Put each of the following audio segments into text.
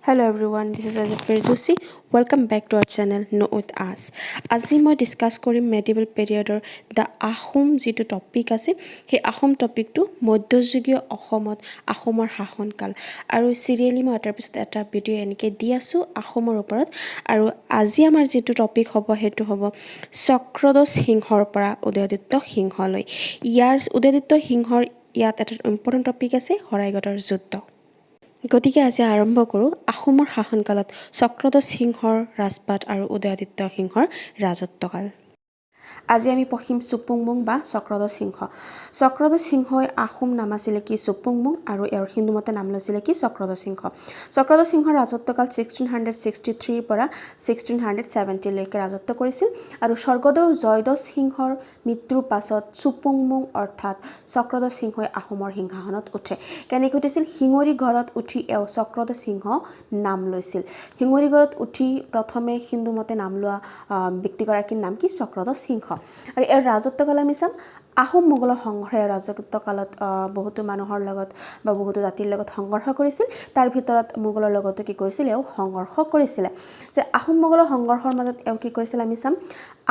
Hello everyone, this is Azif Firdousi. Welcome back to our channel Know With Us. আজি মই discuss কৰিম medieval পিৰিয়ডৰ দা আহোম যিটো topic আছে সেই আহোম টপিকটো মধ্যযুগীয় অসমত আহোমৰ শাসনকাল আৰু সিৰিয়েলি মই এটাৰ পিছত এটা ভিডিঅ' এনেকৈ দি আছোঁ আহোমৰ ওপৰত আৰু আজি আমাৰ যিটো টপিক হ'ব সেইটো হ'ব চক্ৰদচ সিংহৰ পৰা উদয়াদিত্য সিংহলৈ ইয়াৰ উদয়াদিত্য সিংহৰ ইয়াত এটা ইম্পৰ্টেণ্ট টপিক আছে শৰাইঘাটৰ যুদ্ধ গতিকে আজি আৰম্ভ কৰোঁ আহোমৰ শাসনকালত চক্ৰদচ সিংহৰ ৰাজপাট আৰু উদয়াদিত্য সিংহৰ ৰাজত্বকাল আজি আমি পঢ়িম চুপুংমুং বা চক্ৰদচ সিংহ চক্ৰদচ সিংহই আহোম নাম আছিলে কি চুপুংমুং আৰু ইয়াৰ হিন্দু মতে নাম লৈছিলে কি চক্ৰদচ সিংহ চক্ৰদচ সিংহৰ ৰাজত্বকাল 1663 পৰা 1670 লৈকে ৰাজত্ব কৰিছিল আৰু স্বৰ্গদেউ জয়দচ সিংহৰ মৃত্যুৰ পাছত চুপুংমুং অৰ্থাৎ চক্ৰদচ সিংহই আহোমৰ সিংহাসনত উঠে কেনেকৈ উঠিছিল শিঙৰি ঘৰত উঠি এওঁ চক্ৰদচ সিংহ নাম লৈছিল শিঙৰি ঘৰত উঠি প্ৰথমে হিন্দু মতে নাম লোৱা ব্যক্তিগৰাকীৰ নাম কি চক্ৰদচ সিংহ আৰু ইয়াৰ ৰাজত্বকাল আমি চাম আহোম মোগলৰ সংঘৰ্ষে ৰাজত্বকালত বহুতো মানুহৰ লগত বা বহুতো জাতিৰ লগত সংঘৰ্ষ কৰিছিল তাৰ ভিতৰত মোগলৰ লগতো কি কৰিছিল এওঁ সংঘৰ্ষ কৰিছিল যে আহোম মোগলৰ সংঘৰ্ষৰ মাজত এওঁ কি কৰিছিল আমি চাম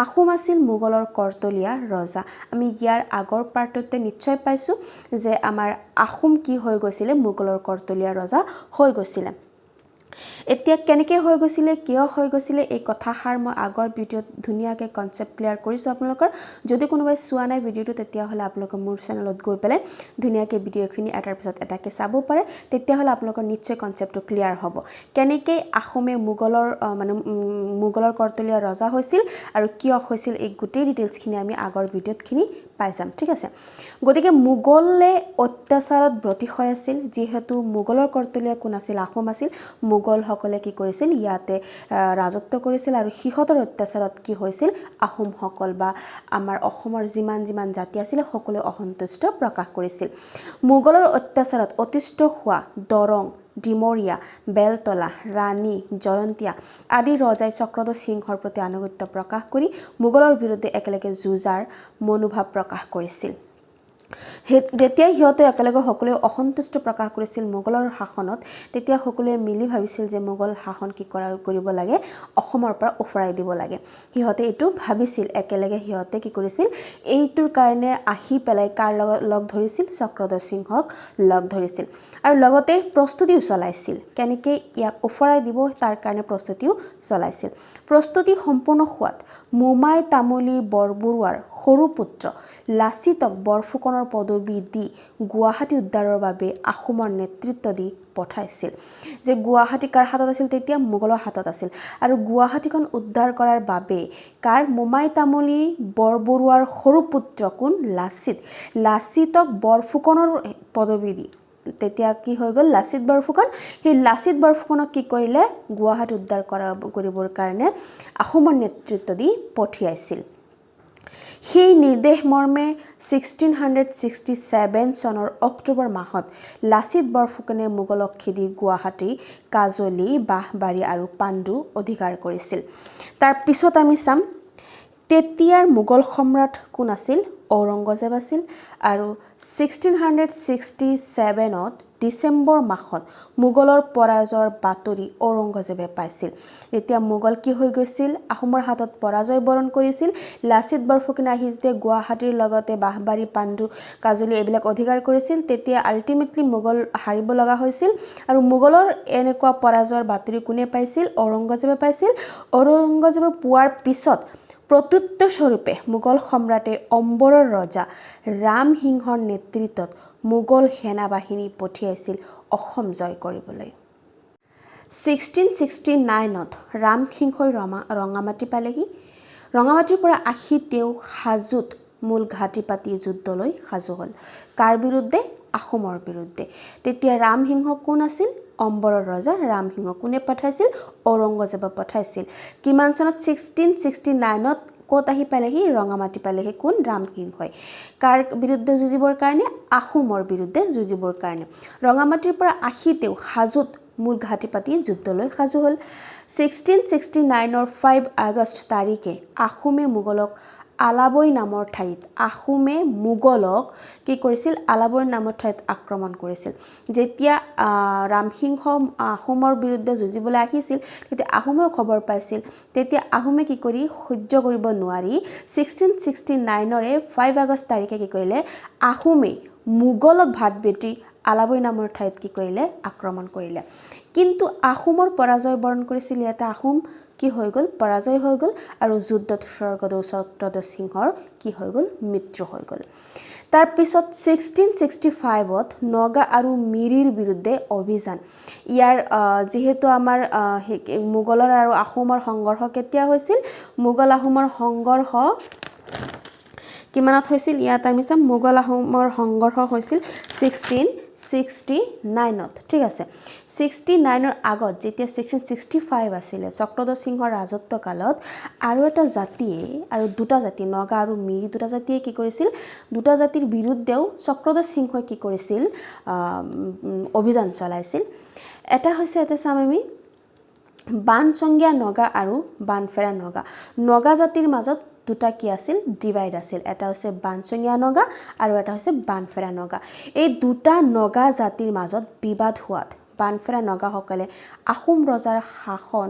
আহোম আছিল মোগলৰ কৰ্তলীয়া ৰজা আমি ইয়াৰ আগৰ পাৰ্টতে নিশ্চয় পাইছোঁ যে আমাৰ আহোম কি হৈ গৈছিলে মোগলৰ কৰ্তলীয়া ৰজা হৈ গৈছিলে এতিয়া কেনেকৈ হৈ গৈছিলে কিয় হৈ গৈছিলে এই কথাষাৰ মই আগৰ ভিডিঅ'ত ধুনীয়াকৈ কনসেপ্ট ক্লিয়াৰ কৰিছোঁ আপোনালোকৰ যদি কোনোবাই চোৱা নাই ভিডিঅ'টো তেতিয়াহ'লে আপোনালোকে মোৰ চেনেলত গৈ পেলাই ধুনীয়াকৈ ভিডিঅ'খিনি এটাৰ পিছত এটাকৈ চাব পাৰে তেতিয়াহ'লে আপোনালোকৰ নিশ্চয় কনসেপ্টটো ক্লিয়াৰ হ'ব কেনেকৈ আহোমে মোগলৰ কৰ্তলীয়া ৰজা হৈছিল আৰু কিয় হৈছিল এই গোটেই ডিটেইলছখিনি আমি আগৰ ভিডিঅ'তখিনি পাই যাম ঠিক আছে গতিকে মোগলে অত্যাচাৰত ব্ৰতী হৈ আছিল যিহেতু মোগলৰ কৰ্তলীয়া কোন আছিল আহোম আছিল মোগলসকলে কি কৰিছিল ইয়াতে ৰাজত্ব কৰিছিল আৰু সিহঁতৰ অত্যাচাৰত কি হৈছিল আহোমসকল বা আমাৰ অসমৰ যিমান জাতি আছিল সকলোৱে অসন্তুষ্ট প্ৰকাশ কৰিছিল মোগলৰ অত্যাচাৰত অতিষ্ঠ হোৱা দৰং ডিমৰীয়া বেলতলা ৰাণী জয়ন্তীয়া আদি ৰজাই চক্ৰদচ সিংহৰ প্ৰতি আনুগত্য প্ৰকাশ কৰি মোগলৰ বিৰুদ্ধে একেলগে যুঁজাৰ মনোভাৱ প্ৰকাশ কৰিছিল যেতিয়া সিহঁতে একেলগে সকলোৱে অসন্তুষ্ট প্ৰকাশ কৰিছিল মোগলৰ শাসনত তেতিয়া সকলোৱে মিলি ভাবিছিল যে মোগল শাসন কি কৰিব লাগে অসমৰ পৰা উফৰাই দিব লাগে সিহঁতে এইটো ভাবিছিল একেলগে সিহঁতে কি কৰিছিল এইটোৰ কাৰণে আহি পেলাই কাৰ লগ ধৰিছিল চক্ৰদচ সিংহক লগ ধৰিছিল আৰু লগতে প্ৰস্তুতিও চলাইছিল কেনেকৈ ইয়াক উফৰাই দিব তাৰ কাৰণে প্ৰস্তুতিও চলাইছিল প্ৰস্তুতি সম্পূৰ্ণ হোৱাত মোমাই তামুলী বৰবৰুৱাৰ সৰু পুত্ৰ লাচিতক বৰফুকনৰ পদবী দি গুৱাহাটী উদ্ধাৰৰ বাবে আহোমৰ নেতৃত্ব দি পঠাইছিল যে গুৱাহাটী কাৰ হাতত আছিল তেতিয়া মোগলৰ হাতত আছিল আৰু গুৱাহাটীখন উদ্ধাৰ কৰাৰ বাবে কাৰ মোমাই তামুলী বৰবৰুৱাৰ সৰু পুত্ৰ কোন লাচিতক বৰফুকনৰ পদবী দি তেতিয়া কি হৈ গ'ল লাচিত বৰফুকন সেই লাচিত বৰফুকনক কি কৰিলে গুৱাহাটী উদ্ধাৰ কৰিবৰ কাৰণে আহোমৰ নেতৃত্ব দি পঠিয়াইছিল সেই নিৰ্দেশ মৰ্মে 1667 চনৰ অক্টোবৰ মাহত লাচিত বৰফুকনে মোগলক খেদি গুৱাহাটী কাজলী বাহবাৰী আৰু পাণ্ডু অধিকাৰ কৰিছিল তাৰ পিছত আমি চাম তেতিয়াৰ মোগল সম্ৰাট কোন আছিল ঔৰংগজেব আছিল আৰু 1667ত ডিচেম্বৰ মাহত মোগলৰ পৰাজয়ৰ বাতৰি ঔৰংগজেবে পাইছিল তেতিয়া মোগল কি হৈ গৈছিল আহোমৰ হাতত পৰাজয় বৰণ কৰিছিল লাচিত বৰফুকনে আহি যেতিয়া গুৱাহাটীৰ লগতে বাহবাৰী পাণ্ডু কাজলী এইবিলাক অধিকাৰ কৰিছিল তেতিয়া আল্টিমেটলি মোগল হাৰিব লগা হৈছিল আৰু মোগলৰ এনেকুৱা পৰাজয়ৰ বাতৰি কোনে পাইছিল ঔৰংগজেবে পাইছিল ঔৰংগজেবে পোৱাৰ পিছত প্ৰত্যুত্তৰ স্বৰূপে মোগল সম্ৰাটে অম্বৰৰ ৰজা ৰামসিংহৰ নেতৃত্বত মোগল সেনাবাহিনী পঠিয়াইছিল অসম জয় কৰিবলৈ 1669ত ৰামসিংহই ৰঙামাটি পালেহি ৰঙামাটিৰ পৰা আহি তেওঁ হাজোত মূল ঘাটি পাতি যুদ্ধলৈ সাজু হ'ল কাৰ বিৰুদ্ধে আহোমৰ বিৰুদ্ধে তেতিয়া ৰামসিংহ কোন আছিল অম্বৰৰ ৰজা ৰামসিংহ কোনে পঠাইছিল ঔৰংগজেবে পঠাইছিল কিমান চনত 1669ত ক'ত আহি পালেহি ৰঙামাটি পালেহি কোন ৰামসিংহই কাৰ বিৰুদ্ধে যুঁজিবৰ কাৰণে আহোমৰ বিৰুদ্ধে যুঁজিবৰ কাৰণে ৰঙামাটিৰ পৰা আহি তেওঁ হাজোত মূল ঘাটি পাতি যুদ্ধলৈ সাজু হ'ল 1669ৰ 5 আগষ্ট তাৰিখে আহোমে মোগলক আলাবৈ নামৰ ঠাইত আহোমে মোগলক কি কৰিছিল আলাবৈ নামৰ ঠাইত আক্ৰমণ কৰিছিল যেতিয়া ৰামসিংহ আহোমৰ বিৰুদ্ধে যুঁজিবলৈ আহিছিল তেতিয়া আহোমেও খবৰ পাইছিল তেতিয়া আহোমে কি কৰি সহ্য কৰিব নোৱাৰি 1669 ৰে 5 আগষ্ট তাৰিখে কি কৰিলে আহোমে মোগলক ভাত বেটি আলাবৈ নামৰ ঠাইত কি কৰিলে আক্ৰমণ কৰিলে কিন্তু আহোমৰ পৰাজয় বৰণ কৰিছিল ইয়াতে আহোম কি হৈ গ'ল পৰাজয় হৈ গ'ল আৰু যুদ্ধত স্বৰ্গদেউ চক্ৰধ্বজ সিংহৰ কি হৈ গ'ল মৃত্যু হৈ গ'ল তাৰ পিছত 1665ত নগা আৰু মিৰিৰ বিৰুদ্ধে অভিযান ইয়াৰ যেহেতু আমাৰ মোগলৰ আৰু আহোমৰ সংঘৰ্ষ কেতিয়া হৈছিল মোগল আহোমৰ সংঘৰ্ষ কিমানত হৈছিল ইয়াত আমি চাম মোগল আহোমৰ সংঘৰ্ষ হৈছিল 1669ত ঠিক আছে 69ৰ আগত যেতিয়া 1665 আছিল চক্ৰধ্বজ সিংহৰ ৰাজত্ব কালত আৰু এটা জাতিয়ে আৰু দুটা জাতি নগা আৰু মিৰি দুটা জাতিয়ে কি কৰিছিল দুটা জাতিৰ বিৰুদ্ধেও চক্ৰধ্বজ সিংহই কি কৰিছিল অভিযান চলাইছিল এটা হৈছে এটা চাম আমি বানচংগীয়া নগা আৰু বানফেৰা নগা নগা জাতিৰ মাজত দুটা কি আছিল ডিভাইড আছিল এটা হৈছে বানচংগীয়া নগা আৰু এটা হৈছে বানফেৰা নগা এই দুটা নগা জাতিৰ মাজত বিবাদ হোৱাত বানফেৰা নগাসকলে আহোম ৰজাৰ শাসন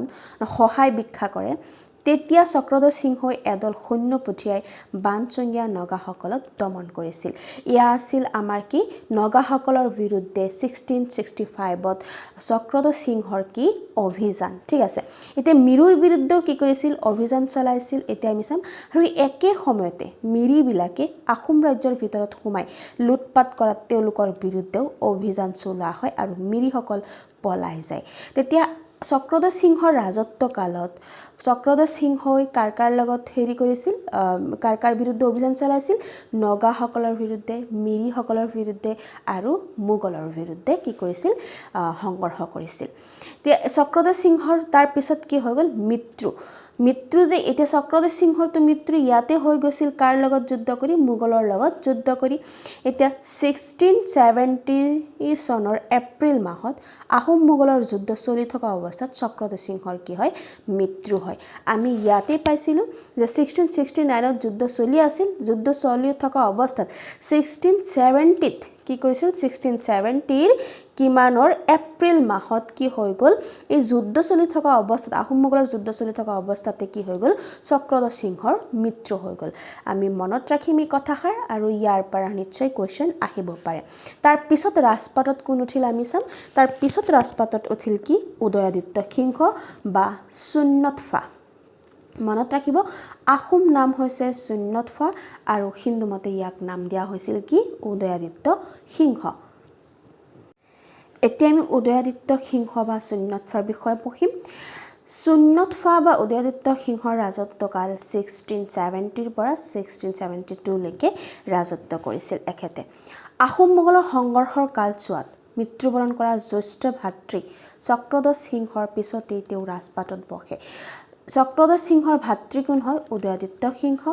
সহায় ভিক্ষা কৰে তেতিয়া চক্ৰধ্বজ সিংহই এদল সৈন্য পঠিয়াই বানচংগীয়া নগাসকলক দমন কৰিছিল ইয়া আছিল আমাৰ কি নগাসকলৰ বিৰুদ্ধে 1665ত চক্ৰধ্বজ সিংহৰ কি অভিযান ঠিক আছে এতিয়া মিৰুৰ বিৰুদ্ধেও কি কৰিছিল অভিযান চলাইছিল এতিয়া আমি চাম আৰু একে সময়তে মিৰিবিলাকে আহোম ৰাজ্যৰ ভিতৰত সোমাই লুটপাট কৰাত তেওঁলোকৰ বিৰুদ্ধেও অভিযান চলোৱা হয় আৰু মিৰিসকল পলাই যায় তেতিয়া চক্ৰধ্বজ সিংহৰ ৰাজত্ব কালত চক্ৰধ্বজ সিংহই কাৰ লগত হেৰি কৰিছিল কাৰ বিৰুদ্ধে অভিযান চলাইছিল নগাসকলৰ বিৰুদ্ধে মিৰিসকলৰ বিৰুদ্ধে আৰু মোগলৰ বিৰুদ্ধে কি কৰিছিল সংঘৰ্ষ কৰিছিল চক্ৰধ্বজ সিংহৰ তাৰ পিছত কি হৈ গ'ল মৃত্যু যে এতিয়া চক্ৰধ্বজ সিংহৰটো মৃত্যু ইয়াতে হৈ গৈছিল কাৰ লগত যুদ্ধ কৰি মোগলৰ লগত যুদ্ধ কৰি এতিয়া 1670 চনৰ এপ্ৰিল মাহত আহোম মোগলৰ যুদ্ধ চলি থকা অৱস্থাত চক্ৰধ্বজ সিংহৰ কি হয় মৃত্যু হয় আমি ইয়াতে পাইছিলোঁ যে 1669ত যুদ্ধ চলি আছিল যুদ্ধ চলি থকা অৱস্থাত 1670ত কি কৰিছিল 1670ৰ কিমানৰ এপ্ৰিল মাহত কি হৈ গ'ল এই যুদ্ধ চলি থকা অৱস্থাত আহোম মোগলৰ যুদ্ধ চলি থকা অৱস্থাতে কি হৈ গ'ল চক্ৰধ্বজ সিংহৰ মৃত্যু হৈ গ'ল আমি মনত ৰাখিম এই কথাষাৰ আৰু ইয়াৰ পৰা নিশ্চয় কোৱেশ্চন আহিব পাৰে তাৰ পিছত ৰাজপাটত কোন উঠিল আমি চাম তাৰ পিছত ৰাজপাটত উঠিল কি উদয়াদিত্য সিংহ বা সুন্নতফা মনত ৰাখিব আহোম নাম হৈছে সুন্নতফা আৰু হিন্দু মতে ইয়াক নাম দিয়া হৈছিল কি উদয়াদিত্য সিংহ এতিয়া আমি উদয়াদিত্য সিংহ বা সুন্নতফাৰ বিষয়ে পঢ়িম সুন্নতফা বা উদয়াদিত্য সিংহৰ ৰাজত্বকাল 1670ৰ পৰা 1672 লৈকে ৰাজত্ব কৰিছিল এখেতে আহোম মোগলৰ সংঘৰ্ষৰ কালছোৱাত মৃত্যুবৰণ কৰা জ্যেষ্ঠ ভাতৃ চক্ৰধ্বজ সিংহৰ পিছতেই তেওঁ ৰাজপাটত বহে চক্ৰধ্বজ সিংহৰ ভাতৃ কোন হয় উদয়াদিত্য সিংহ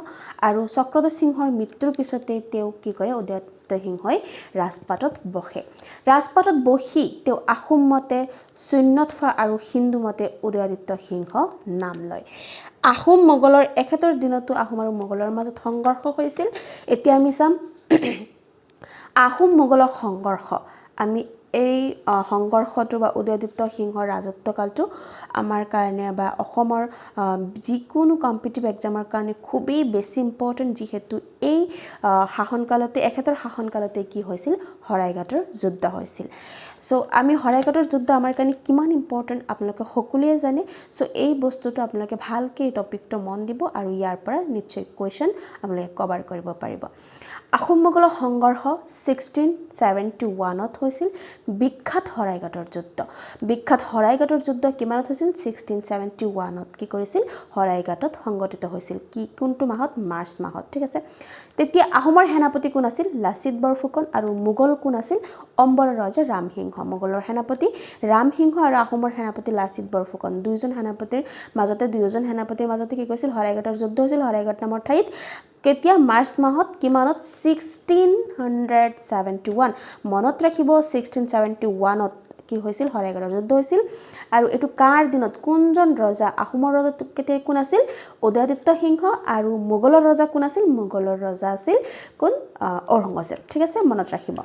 আৰু চক্ৰধ্বজ সিংহৰ মৃত্যুৰ পিছতে তেওঁ কি কৰে উদয়াদিত্য সিংহই ৰাজপাটত বহে ৰাজপাটত বহি তেওঁ আহোম মতে সুন্নতফা আৰু হিন্দু মতে উদয়াদিত্য সিংহ নাম লয় আহোম মোগলৰ একেটাৰ দিনতো আহোম আৰু মোগলৰ মাজত সংঘৰ্ষ হৈছিল এতিয়া আমি চাম আহোম মোগলৰ সংঘৰ্ষ আমি এই সংঘৰ্ষটো বা উদয়াদিত্য সিংহৰ ৰাজত্বকালটো আমাৰ কাৰণে বা অসমৰ যিকোনো কম্পিটিটিভ এক্সামৰ কাৰণে খুবেই বেছি ইম্পৰ্টেণ্ট যিহেতু এই শাসনকালতে এখেতৰ শাসনকালতে কি হৈছিল শৰাইঘাটৰ যুদ্ধ হৈছিল সো আমি শৰাইঘাটৰ যুদ্ধ আমাৰ কাৰণে কিমান ইম্পৰ্টেণ্ট আপোনালোকে সকলোৱে জানে সো এই বস্তুটো আপোনালোকে ভালকৈ এই টপিকটো মন দিব আৰু ইয়াৰ পৰা নিশ্চয় কুৱেশ্যন আপোনালোকে কভাৰ কৰিব পাৰিব আহোম মোগলৰ সংঘৰ্ষ 1671ত হৈছিল বিখ্যাত শৰাইঘাটৰ যুদ্ধ কিমানত হৈছিল 1671ত কি কৰিছিল শৰাইঘাটত সংঘটিত হৈছিল কি কোনটো মাহত মাৰ্চ মাহত ঠিক আছে তেতিয়া আহোমৰ সেনাপতি কোন আছিল লাচিত বৰফুকন আৰু মোগল কোন আছিল অম্বৰ ৰজা ৰামসিংহ মোগলৰ সেনাপতি ৰামসিংহ আৰু আহোমৰ সেনাপতি লাচিত বৰফুকন দুইজন সেনাপতিৰ মাজতে কি কৰিছিল শৰাইঘাটৰ যুদ্ধ হৈছিল শৰাইঘাট নামৰ ঠাইত কেতিয়া মাৰ্চ মাহত কিমানত 1671 মনত ৰাখিব 1671ত কি হৈছিল শৰাইঘাটৰ যুদ্ধ হৈছিল আৰু এটো কাৰ দিনত কোনজন ৰজা আহোমৰ ৰজা কেতিয়া কোন আছিল উদয়াদিত্য সিংহ আৰু মোগলৰ ৰজা কোন আছিল মোগলৰ ৰজা আছিল কোন ঔৰংগজেব ঠিক আছে মনত ৰাখিব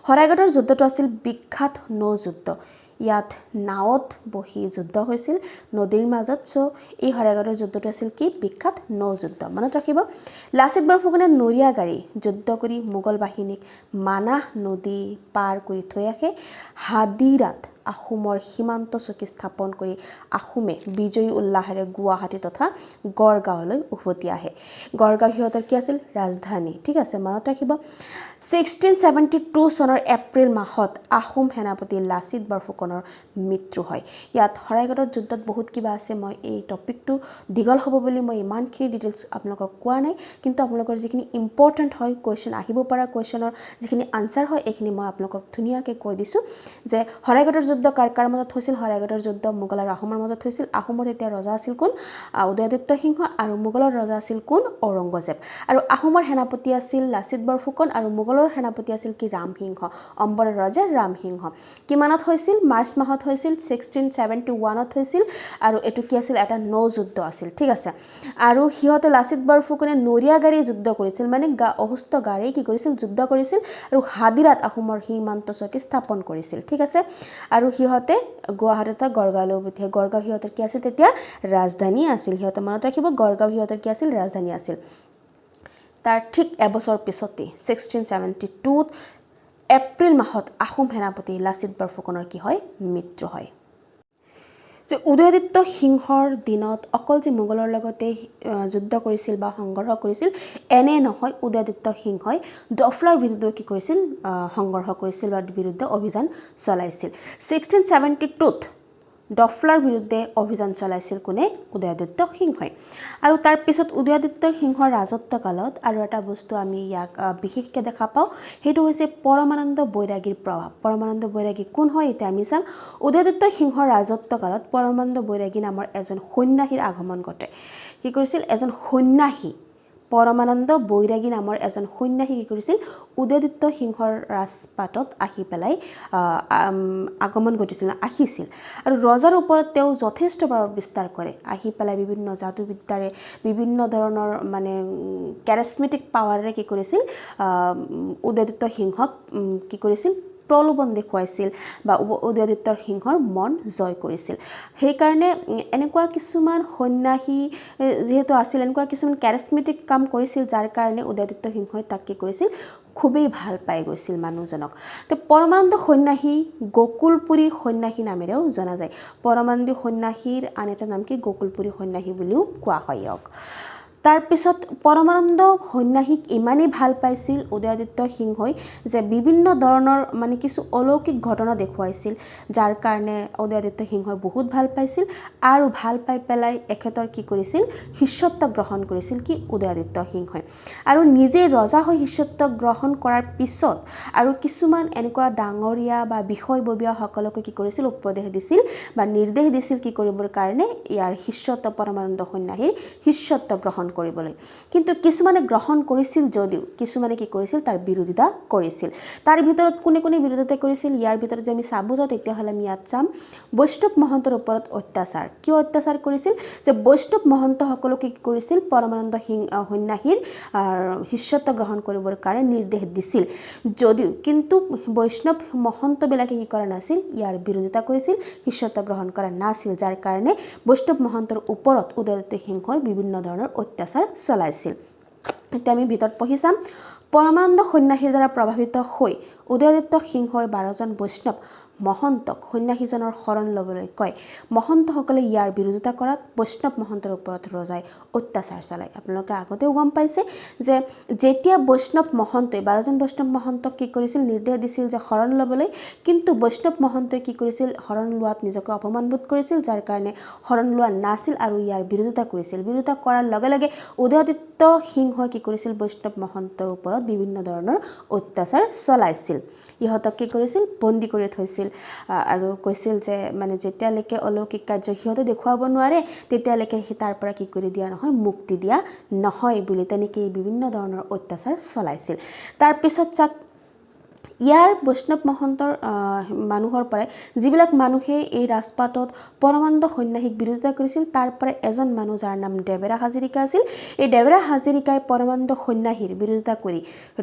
শৰাইঘাটৰ যুদ্ধটো আছিল বিখ্যাত নৌ যুদ্ধ ইয়াত নাওত বহি যুদ্ধ হৈছিল নদীৰ মাজত সো এই শৰাইঘাটৰ যুদ্ধটো আছিল কি বিখ্যাত নৌ যুদ্ধ মনত ৰাখিব লাচিত বৰফুকনে নৰিয়া গাড়ী যুদ্ধ কৰি মোগল বাহিনীক মানাহ নদী পাৰ কৰি থৈ আহে হাদিৰাত আহোমৰ সীমান্ত চকী স্থাপন কৰি আহোমে বিজয়ী উল্লাহেৰে গুৱাহাটী তথা গড়গাঁৱলৈ উভতি আহে গড়গাঁও হিহঁতৰ কি আছিল ৰাজধানী ঠিক আছে মনত ৰাখিব 1672 চনৰ এপ্ৰিল মাহত আহোম সেনাপতি লাচিত বৰফুকনৰ মৃত্যু হয় ইয়াত শৰাইঘাটৰ যুদ্ধত বহুত কিবা আছে মই এই টপিকটো দীঘল হ'ব বুলি মই ইমানখিনি ডিটেইলছ আপোনালোকক কোৱা নাই কিন্তু আপোনালোকৰ যিখিনি ইম্পৰ্টেন্ট হয় কোৱেশ্চন আহিব পৰা কোৱেশ্চনৰ যিখিনি আনসাৰ হয় এইখিনি মই আপোনালোকক ধুনীয়াকৈ কৈ দিছো যে শৰাইঘাটৰ যুদ্ধ কাৰ মাজত হৈছিল শৰাইঘাটৰ যুদ্ধ মোগল আৰু আহোমৰ মাজত হৈছিল আহোমৰ এতিয়া ৰজা আছিল কোন উদয়াদিত্য সিংহ আৰু মোগলৰ ৰজা আছিল কোন ঔৰংগজেব আৰু আহোমৰ সেনাপতি আছিল লাচিত বৰফুকন আৰু মোগলৰ সেনাপতি আছিল কি ৰামসিংহ অম্বৰৰ ৰজা ৰামসিংহ কিমানত হৈছিল মাৰ্চ মাহত হৈছিল 1671ত হৈছিল আৰু এটো কি আছিল এটা নৌ যুদ্ধ আছিল ঠিক আছে আৰু হিহঁতে লাচিত বৰফুকনে নৰিয়া গাড়ী যুদ্ধ কৰিছিল মানে অহস্ত গাড়ী কি কৰিছিল যুদ্ধ কৰিছিল আৰু হাদিৰাত আহোমৰ সীমান্ত চকী স্থাপন কৰিছিল ঠিক আছে আৰু হিহঁতে গুৱাহাটীত গড়গাঁৱলৈ উভতি গড়গাঁও হিহঁতৰ কি আছিল তেতিয়া ৰাজধানী আছিল হিহঁতে মনত ৰাখিব গড়গাঁও হিহঁতৰ কি আছিল ৰাজধানী আছিল তাৰ ঠিক এবছৰ পিছতে 1672ত এপ্ৰিল মাহত আহোম সেনাপতি লাচিত বৰফুকনৰ কি হয় মৃত্যু হয় যে উদয়াদিত্য সিংহৰ দিনত অকল যে মোগলৰ লগতে যুদ্ধ কৰিছিল বা সংঘৰ্ষ কৰিছিল এনে নহয় উদয়াদিত্য সিংহই ডফলাৰ বিৰুদ্ধে কি কৰিছিল সংঘৰ্ষ কৰিছিল বা বিৰুদ্ধে অভিযান চলাইছিল 1672ত ডফলাৰ বিৰুদ্ধে অভিযান চলাইছিল কোনে উদয়াদিত্য সিংহই আৰু তাৰ পিছত উদয়াদিত্য সিংহৰ ৰাজত্বকালত আৰু এটা বস্তু আমি ইয়াক বিশেষকৈ দেখা পাওঁ হেতু হৈছে পৰমানন্দ বৈৰাগীৰ প্ৰভাৱ পৰমানন্দ বৈৰাগী কোন হয় এটা আমি চাম উদয়াদিত্য সিংহৰ ৰাজত্বকালত পৰমানন্দ বৈৰাগী নামৰ এজন সন্ন্যাসীৰ আগমন ঘটে কি কৰিছিল এজন সন্ন্যাসী পৰমানন্দ বৈৰাগী নামৰ এজন সন্ন্যাসী কি কৰিছিল উদয়াদিত্য সিংহৰ ৰাজপাটত আহি পেলাই আগমন ঘটিছিল আহিছিল আৰু ৰজাৰ ওপৰত তেওঁ যথেষ্ট প্ৰভাৱ বিস্তাৰ কৰে আহি পেলাই বিভিন্ন জাদুবিদ্যাৰে বিভিন্ন ধৰণৰ মানে ক্যাৰিজমেটিক পাৱাৰে কি কৰিছিল উদয়াদিত্য সিংহক কি কৰিছিল প্ৰলোভন দেখুৱাইছিল বা উদয়াদিত্য সিংহৰ মন জয় কৰিছিল সেই কাৰণে এনেকুৱা কিছুমান সন্ন্যাসী যেহেতু আছিল এনেকুৱা কিছুমান ক্যাৰিজমেটিক কাম কৰিছিল যাৰ কাৰণে উদয়াদিত্য সিংহই তাক কি কৰিছিল খুবেই ভাল পাই গৈছিল মানুহজনক তো পৰমানন্দ সন্ন্যাসী গোকুলপুৰী সন্ন্যাসী নামেৰেও জনা যায় পৰমানন্দ সন্ন্যাসীৰ আন এটা নাম কি গোকুলপুৰী সন্ন্যাসী বুলিও কোৱা হয় ইয়াক তাৰ পিছত পৰমানন্দ সন্ন্যাসীক ইমানেই ভাল পাইছিল উদয়াদিত্য সিংহই যে বিভিন্ন ধৰণৰ মানে কিছু অলৌকিক ঘটনা দেখুৱাইছিল যাৰ কাৰণে উদয়াদিত্য সিংহই বহুত ভাল পাইছিল আৰু ভাল পাই পেলাই এখেতৰ কি কৰিছিল শিষ্যত্ব গ্ৰহণ কৰিছিল কি উদয়াদিত্য সিংহই আৰু নিজে ৰজা হৈ শিষ্যত্ব গ্ৰহণ কৰাৰ পিছত আৰু কিছুমান এনেকুৱা ডাঙৰীয়া বা বিষয়ববীয়া সকলক কি কৰিছিল উপদেশ দিছিল বা নিৰ্দেশ দিছিল কি কৰিবৰ কাৰণে ইয়াৰ শিষ্যত্ব পৰমানন্দ সন্ন্যাসীৰ শিষ্যত্ব গ্ৰহণ কৰিবলৈ কিন্তু কিছুমানে গ্ৰহণ কৰিছিল যদিও কিছুমানে কি কৰিছিল তাৰ বিৰোধিতা কৰিছিল তাৰ ভিতৰত কোনে কোনে বিৰোধিতা কৰিছিল ইয়াৰ ভিতৰত যে আমি চাব যাওঁ তেতিয়া হলে আমি ইয়াত চাম বৈষ্ণৱ মহন্তৰ ওপৰত অত্যাচাৰ কিয় অত্যাচাৰ কৰিছিল যে বৈষ্ণৱ মহন্ত সকলক কি কৰিছিল পৰমানন্দ সন্ন্যাসীৰ শিষ্যত্ব গ্ৰহণ কৰিবৰ কাৰণে নিৰ্দেশ দিছিল যদিও কিন্তু বৈষ্ণৱ মহন্তবিলাকে কি কৰা নাছিল ইয়াৰ বিৰোধিতা কৰিছিল শিষ্যত্ব গ্ৰহণ কৰা নাছিল যাৰ কাৰণে বৈষ্ণৱ মহন্তৰ ওপৰত উদয়াদিত্য সিংহই বিভিন্ন ধৰণৰ অত্যাচাৰ চলাইছিল এতিয়া আমি ভিতৰত পঢ়ি চাম পৰমানন্দ সন্ন্যাসীৰ দ্বাৰা প্ৰভাৱিত হৈ উদয়াদিত্য সিংহই 12 জন বৈষ্ণৱ মহন্তক সন্ন্যাসীজনৰ শৰণ ল'বলৈ কয় মহন্তসকলে ইয়াৰ বিৰোধিতা কৰাত বৈষ্ণৱ মহন্তৰ ওপৰত ৰজাই অত্যাচাৰ চলায় আপোনালোকে আগতেও গম পাইছে যে যেতিয়া বৈষ্ণৱ মহন্তই 12 জন বৈষ্ণৱ মহন্তক কি কৰিছিল নিৰ্দেশ দিছিল যে শৰণ ল'বলৈ কিন্তু বৈষ্ণৱ মহন্তই কি কৰিছিল শৰণ লোৱাত নিজকে অপমানবোধ কৰিছিল যাৰ কাৰণে শৰণ লোৱা নাছিল আৰু ইয়াৰ বিৰোধিতা কৰিছিল বিৰোধিতা কৰাৰ লগে লগে উদয়াদিত্য সিংহই কি কৰিছিল বৈষ্ণৱ মহন্তৰ ওপৰত বিভিন্ন ধৰণৰ অত্যাচাৰ চলাইছিল ইহঁতক কি কৰিছিল বন্দী কৰি থৈছিল আৰু কৈছিল যে মানে যেতিয়ালৈকে অলৌকিক কাৰ্য সিহঁতে দেখুৱাব নোৱাৰে তেতিয়ালৈকে তাৰ পৰা কি কৰি দিয়া নহয় মুক্তি দিয়া নহয় বুলি তেনেকৈ বিভিন্ন ধৰণৰ অত্যাচাৰ চলাইছিল তাৰ পিছত ইয়াৰ বৈষ্ণৱ মহন্তৰ মানুহৰ পৰাই যিবিলাক মানুহে এই ৰাজপাটত পৰমানন্দ সন্যাসীক বিৰোধিতা কৰিছিল তাৰ পৰা এজন মানুহ যাৰ নাম দেবেৰা হাজৰিকা আছিল। এই দেবেৰা হাজৰিকাই পৰমানন্দ সন্যাসীৰ বিৰোধিতা কৰি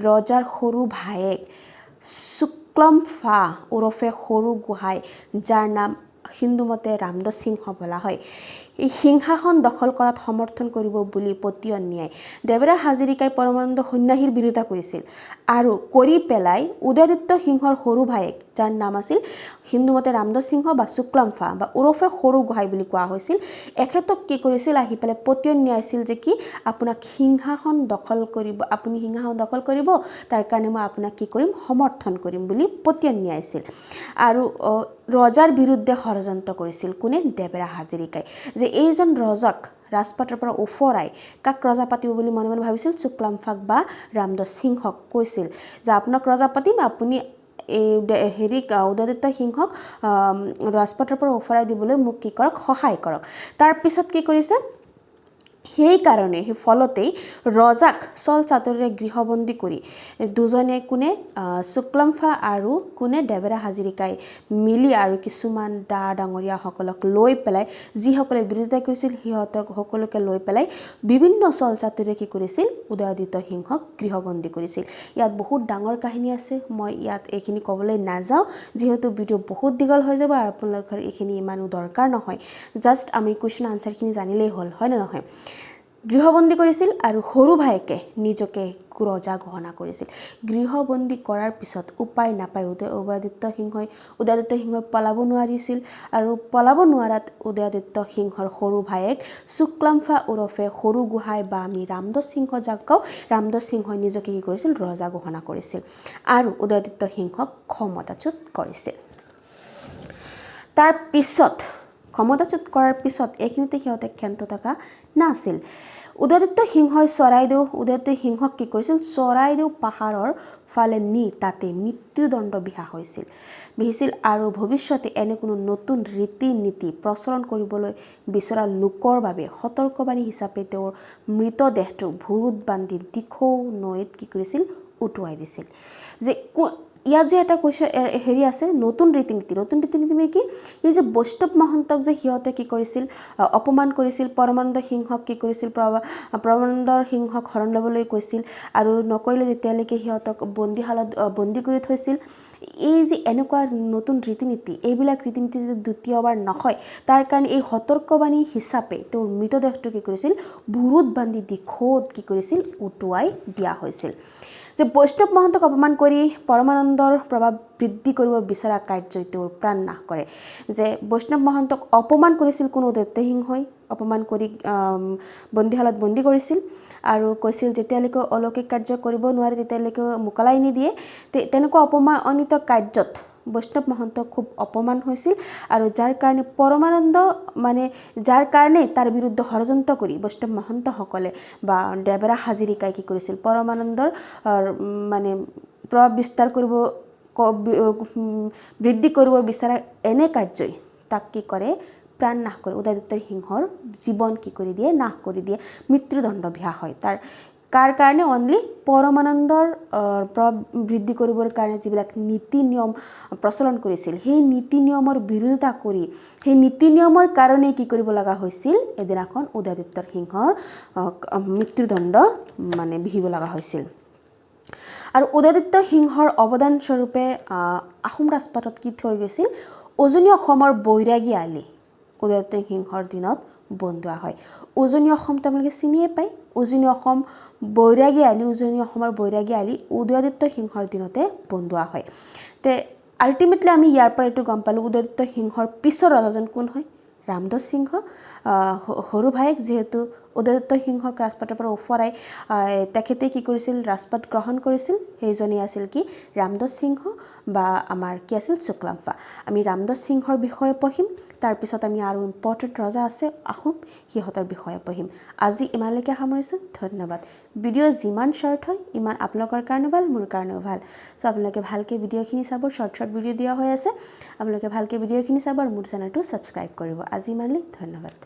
ৰজাৰ সৰু ভায়েক শুক্লম্ফা ওৰফে সৰু গোহাঁই যাৰ নাম হিন্দু মতে ৰামদাস সিংহ বোলা হয়, এই সিংহাসন দখল কৰাত সমৰ্থন কৰিব বুলি পতিয়ন নিয়াই দেবেৰা হাজৰিকাই পৰমানন্দ সন্যাসীৰ বিৰোধিতা কৰিছিল আৰু কৰি পেলাই উদয়াদিত্য সিংহৰ সৰু ভায়েক যাৰ নাম আছিল হিন্দু মতে ৰামদাস সিংহ বা শুক্লম্ফা বা ওৰফে সৰু গোহাঁই বুলি কোৱা হৈছিল, এখেতক কি কৰিছিল আহি পেলাই পতিয়ন নিয়াইছিল যে কি আপোনাক সিংহাসন দখল কৰিব, আপুনি সিংহাসন দখল কৰিব, তাৰ কাৰণে মই আপোনাক কি কৰিম সমৰ্থন কৰিম বুলি পতিয়ন নিয়াইছিল। আৰু ৰজাৰ বিৰুদ্ধে ষড়যন্ত্ৰ কৰিছিল কোনে? দেবেৰা হাজৰিকাই, যে এইজন ৰজাক ৰাজপাটৰ পৰা উফৰাই কাক ৰজা পাতিব বুলি মনে মনে ভাবিছিল? শুক্লম্ফাক বা ৰামদাস সিংহক কৈছিল যে আপোনাক ৰজা পাতিম, আপুনি এই উদয়াদিত্য সিংহক ৰাজপাটৰ পৰা উফৰাই দিবলৈ মোক কি কৰক? সহায় কৰক। তাৰপিছত কি কৰিছে? সেইকাৰণে সেই ফলতেই ৰজাক চল চাতুৰেৰে গৃহবন্দী কৰি দুজনে কোনে? শুক্লম্ফা আৰু কোনে? দেবেৰা হাজৰিকাই মিলি আৰু কিছুমান ডাঙৰীয়াসকলক লৈ পেলাই, যিসকলে বিৰোধিতা কৰিছিল সিহঁতক সকলোকে লৈ পেলাই বিভিন্ন চল চাতুৰে কি কৰিছিল? উদয়াদিত্য সিংহক গৃহবন্দী কৰিছিল। ইয়াত বহুত ডাঙৰ কাহিনী আছে, মই ইয়াত এইখিনি ক'বলৈ নাযাওঁ যিহেতু ভিডিঅ' বহুত দীঘল হৈ যাব আৰু আপোনালোকৰ এইখিনি ইমানো দৰকাৰ নহয়, জাষ্ট আমি কুৱেশ্যন আনচাৰখিনি জানিলেই হ'ল, হয় নে নহয়? গৃহবন্দী কৰিছিল আৰু সৰু ভায়েকে নিজকে ৰজা ঘোষণা কৰিছিল। গৃহবন্দী কৰাৰ পিছত উপায় নাপায় উদয়াদিত্য সিংহই পলাব নোৱাৰিছিল আৰু পলাব নোৱাৰাত উদয়াদিত্য সিংহৰ সৰু ভায়েক শুক্লম্ফা ওৰফে সৰু গোহাঁই বা আমি ৰামদাস সিংহ যাক কওঁ, ৰামদাস সিংহই নিজকে কি কৰিছিল? ৰজা ঘোষণা কৰিছিল আৰু উদয়াদিত্য সিংহক ক্ষমতাচ্যুত কৰিছিল। তাৰ পিছত ক্ষমতাচ্যুত কৰাৰ পিছত এইখিনিতে সিহঁতে ক্ষান্ত থকা নাছিল। উদয়াদিত্য সিংহক কি কৰিছিল? চৰাইদেউ পাহাৰৰ ফালে নি তাতে মৃত্যুদণ্ড বিহিছিল আৰু ভৱিষ্যতে এনে কোনো নতুন ৰীতি নীতি প্ৰচলন কৰিবলৈ বিচৰা লোকৰ বাবে সতৰ্কবাণী হিচাপে তেওঁৰ মৃতদেহটো ভুৰুত বান্ধি দিখৌ নৈত কি কৰিছিল? উটুৱাই দিছিল। যে ইয়াত যে এটা হেৰি আছে নতুন ৰীতি নীতি মানে কি? এই যে বৈষ্ণৱ মহন্তক যে সিহঁতে কি কৰিছিল? অপমান কৰিছিল, পৰমানন্দ সিংহক কি কৰিছিল? পৰমানন্দ সিংহক শৰণ ল'বলৈ কৈছিল আৰু নকৰিলে যেতিয়ালৈকে সিহঁতক বন্দী কৰি থৈছিল। এই যে এনেকুৱা নতুন ৰীতি নীতি, এইবিলাক ৰীতি নীতি যদি দ্বিতীয়বাৰ নহয় তাৰ কাৰণে এই সতৰ্কবাণী হিচাপে তেওঁৰ মৃতদেহটো কি কৰিছিল? ভুৰুত বান্ধি দিখৌত কি কৰিছিল? উটুৱাই দিয়া হৈছিল। যে বৈষ্ণৱ মহন্তক অপমান কৰি পৰমানন্দৰ প্ৰভাৱ বৃদ্ধি কৰিব বিচৰা কাৰ্যই তেওঁৰ প্ৰাণ নাশ কৰে। যে বৈষ্ণৱ মহন্তক অপমান কৰিছিল কোনো? উদয়াদিত্য সিংহই অপমান কৰি বন্দীশালত বন্দী কৰিছিল আৰু কৈছিল যেতিয়ালৈকে অলৌকিক কাৰ্য কৰিব নোৱাৰে তেতিয়ালৈকে মোকলাই নিদিয়ে। তেনেকুৱা অপমানিত কাৰ্যত বৈষ্ণৱ মহন্ত খুব অপমান হৈছিল আৰু যাৰ কাৰণে পৰমানন্দ যাৰ কাৰণে তাৰ বিৰুদ্ধে ষড়যন্ত্ৰ কৰি বৈষ্ণৱ মহন্তসকলে বা দেবেৰা হাজৰিকাই কি কৰিছিল? পৰমানন্দৰ প্ৰভাৱ বিস্তাৰ কৰিব বৃদ্ধি কৰিব বিচৰা এনে কাৰ্যই তাক কি কৰে? প্ৰাণ নাশ কৰে। উদয়াদিত্য সিংহৰ জীৱন কি কৰি দিয়ে? নাশ কৰি দিয়ে, মৃত্যুদণ্ড বিহা হয়। কাৰ কাৰণে? অনলি পৰমানন্দৰ প্ৰভাৱ বৃদ্ধি কৰিবৰ কাৰণে যিবিলাক নীতি নিয়ম প্ৰচলন কৰিছিল সেই নীতি নিয়মৰ বিৰোধিতা কৰি সেই নীতি নিয়মৰ কাৰণে কি কৰিব লগা হৈছিল? এদিনাখন উদয়াদিত্য সিংহৰ মৃত্যুদণ্ড বিহিব লগা হৈছিল। আৰু উদয়াদিত্য সিংহৰ অৱদান স্বৰূপে আহোম ৰাজপাটত কি থৈ গৈছিল? উজনি অসমৰ বৈৰাগী আলি উদয়াদিত্য সিংহৰ দিনত বন্ধোৱা হয়। উজনি অসম তেওঁলোকে চিনিয়ে পায়, উজনি অসমৰ বৈৰাগী আলি উদয়াদিত্য সিংহৰ দিনতে বন্ধোৱা হয়। আল্টিমেটলি আমি ইয়াৰ পৰা এইটো গম পালোঁ উদয়াদিত্য সিংহৰ পিছৰ ৰজাজন কোন হয়? ৰামদাস সিংহ সৰু ভায়েক, যিহেতু উদয়াদিত্য সিংহক ৰাজপাটৰ পৰা উফৰাই তেখেতে কি কৰিছিল? ৰাজপাট গ্ৰহণ কৰিছিল, সেইজনেই আছিল কি? ৰামদাস সিংহ বা আমাৰ কি আছিল? শুক্লম্ফা। আমি ৰামদাস সিংহৰ বিষয়ে পঢ়িম, তাৰপিছত আমি আৰু ইম্পৰ্টেণ্ট ৰজা আছে আহোম, সিহঁতৰ বিষয়ে পঢ়িম। আজি ইমানলৈকে সামৰিছোঁ, ধন্যবাদ। ভিডিঅ' যিমান শ্বৰ্ট হয় ইমান আপোনালোকৰ কাৰণে ভাল, মোৰ কাৰণেও ভাল। চ' আপোনালোকে ভালকৈ ভিডিঅ'খিনি চাব, শ্বৰ্ট ভিডিঅ' দিয়া হৈ আছে, আপোনালোকে ভালকৈ ভিডিঅ'খিনি চাব আৰু মোৰ চেনেলটো ছাবস্ক্ৰাইব কৰিব। আজি ইমানলৈ, ধন্যবাদ।